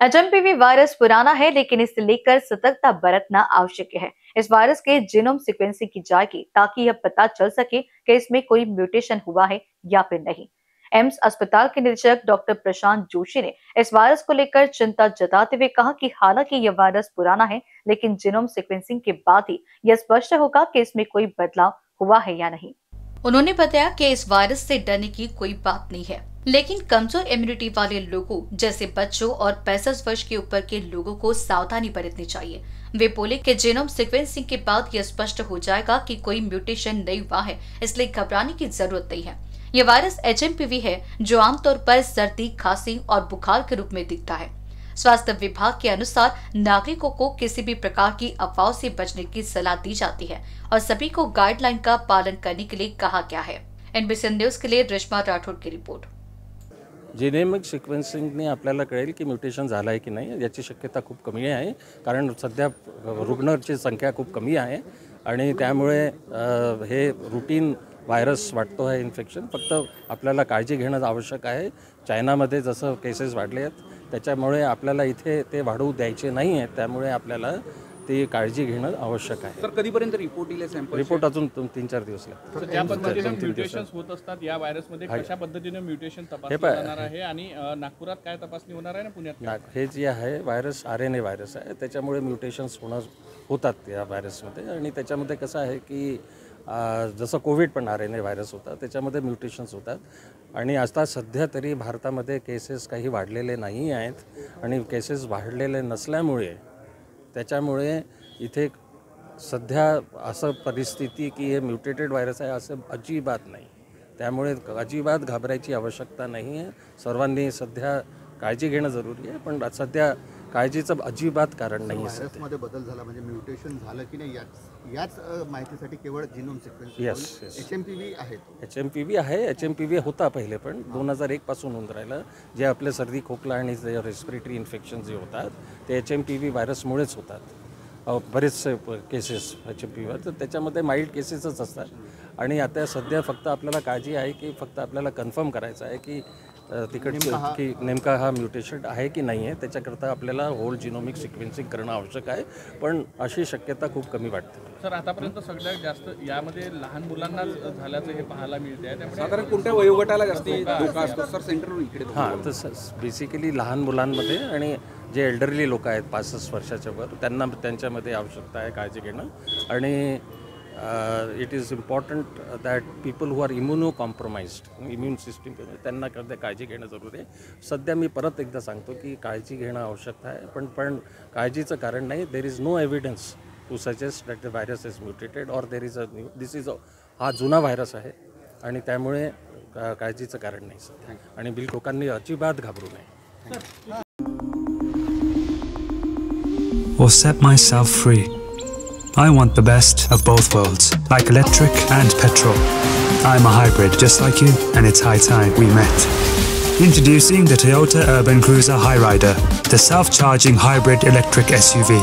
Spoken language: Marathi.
एचएमपीवी वायरस पुराना है, लेकिन इसे लेकर सतर्कता बरतना आवश्यक है। इस वायरस के जीनोम सीक्वेंसिंग की जाएगी ताकि यह पता चल सके कि इसमें कोई म्यूटेशन हुआ है या फिर नहीं। एम्स अस्पताल के निदेशक डॉक्टर प्रशांत जोशी ने इस वायरस को लेकर चिंता जताते हुए कहा कि हालांकि यह वायरस पुराना है, लेकिन जीनोम सीक्वेंसिंग के बाद ही यह स्पष्ट होगा कि इसमें कोई बदलाव हुआ है या नहीं। उन्होंने बताया कि इस वायरस से डरने की कोई बात नहीं है, लेकिन कमजोर इम्यूनिटी वाले लोगों जैसे बच्चों और 65 वर्ष के ऊपर के लोगों को सावधानी बरतनी चाहिए। वे बोले कि जीनोम सीक्वेंसिंग के बाद यह स्पष्ट हो जाएगा कि कोई म्यूटेशन नहीं हुआ है, इसलिए घबराने की जरूरत नहीं है। यह वायरस एचएमपीवी है, जो आमतौर पर सर्दी, खांसी और बुखार के रूप में दिखता है। स्वास्थ्य विभाग के अनुसार नागरिकों को किसी भी प्रकार की अफवाहों से बचने की सलाह दी जाती है और सभी को गाइडलाइन का पालन करने के लिए कहा गया है। एनबीसी न्यूज के लिए रेश्मा राठौड़ की रिपोर्ट। जीनोमिक सिक्वेन्सिंगने आपल्याला कळेल की म्युटेशन झालं आहे की नाही, याची शक्यता खूप कमी आहे, कारण सध्या रुग्णांची संख्या खूप कमी आहे आणि त्यामुळे हे रूटीन व्हायरस वाटतो आहे इन्फेक्शन। फक्त आपल्याला काळजी घेणं आवश्यक आहे। चायनामध्ये जसं केसेस वाढले आहेत त्याच्यामुळे आपल्याला इथे ते वाढू द्यायचे नाही आहे, त्यामुळे आपल्याला ती काळजी घेणं आवश्यक आहे। सर कधीपर्यंत रिपोर्ट येईल? सॅम्पल रिपोर्ट अजून 3-4 दिवस लागतील। ज्या पद्धतीने म्युटेशन्स होत असतात या व्हायरसमध्ये कशा पद्धतीने म्युटेशन तपासले जाणार आहे आणि नागपुरात काय तपासणी होणार आहे ना पुण्यात? हे जे आहे व्हायरस आरएनए व्हायरस आहे, त्याच्यामुळे म्युटेशन्स होतात या व्हायरसमध्ये आणि त्याच्यामध्ये कसं आहे की जसं कोविड पण आरएनए व्हायरस होता, त्याच्यामध्ये म्युटेशन्स होतात आणि आता सध्या तरी भारतामध्ये केसेस काही वाढलेले नाही आहेत आणि केसेस वाढलेले नसल्यामुळे त्याच्यामुळे इथे सध्या असं परिस्थिती की हे म्युटेटेड व्हायरस आहे असं अजिबात नाही, त्यामुळे अजिबात घाबरायची आवश्यकता नाही आहे। सर्वांनी सध्या काळजी घेणं जरुरी आहे, पण सध्या काळजीचं अजिबात कारण नाही आहे। मध्ये बदल झाला म्हणजे म्युटेशन झालं की नाही याच माहितीसाठी केवळ जीनोम सिक्वेन्स एचएमपीवी आहे। एचएमपीवी आहे, एचएमपीवी होता पहिले पण 2001 पासून होऊन राहिलं। जे आपले सर्दी खोकला आणि रेस्पिरेटरी इन्फेक्शन जे होतात ते एचएमपीवी व्हायरसमुळेच होतात। बरेचसे केसेस एचएमपीवी तर त्याच्यामध्ये माइल्ड केसेसच असतात आणि आता सध्या फक्त आपल्याला काळजी आहे की फक्त आपल्याला कन्फर्म करायचं आहे की तिकडचं की नेमका हा म्युटेशन आहे की नाही आहे, त्याच्याकरता आपल्याला होल जीनोमिक सिक्वेन्सिंग करणं आवश्यक आहे, पण अशी शक्यता खूप कमी वाटते। सर आतापर्यंत सगळ्यात जास्त यामध्ये लहान मुलांना झाल्याचं हे पाहायला मिळते आहे, त्यामुळे साधारण कोणत्या वयोगटाला जास्त धोका असतो सर? सेंटर इकडे हां, तर बेसिकली लहान मुलांमध्ये आणि जे एल्डरली लोक आहेत 65 वर्षाच्या वर त्यांच्यामध्ये आवश्यकता आहे काळजी घेणं आणि it is important that people who are immuno compromised immune system त्यांना काळजी घेणं जरुरी आहे। सध्या मी परत एकदा सांगतो की काळजी घेणं आवश्यक आहे, पण काळजीचं कारण नाही। There is no evidence to suggest that the virus is mutated और देर इज दिस इज हा जुना व्हायरस आहे आणि त्यामुळे काळजीचं कारण नाही सध्या आणि लोकांनी अजिबात घाबरू नये। Or set myself free. I want the best of both worlds, like electric and petrol. I'm a hybrid just like you, and it's high time we met. Introducing the Toyota Urban Cruiser Hyryder, the self-charging hybrid electric SUV.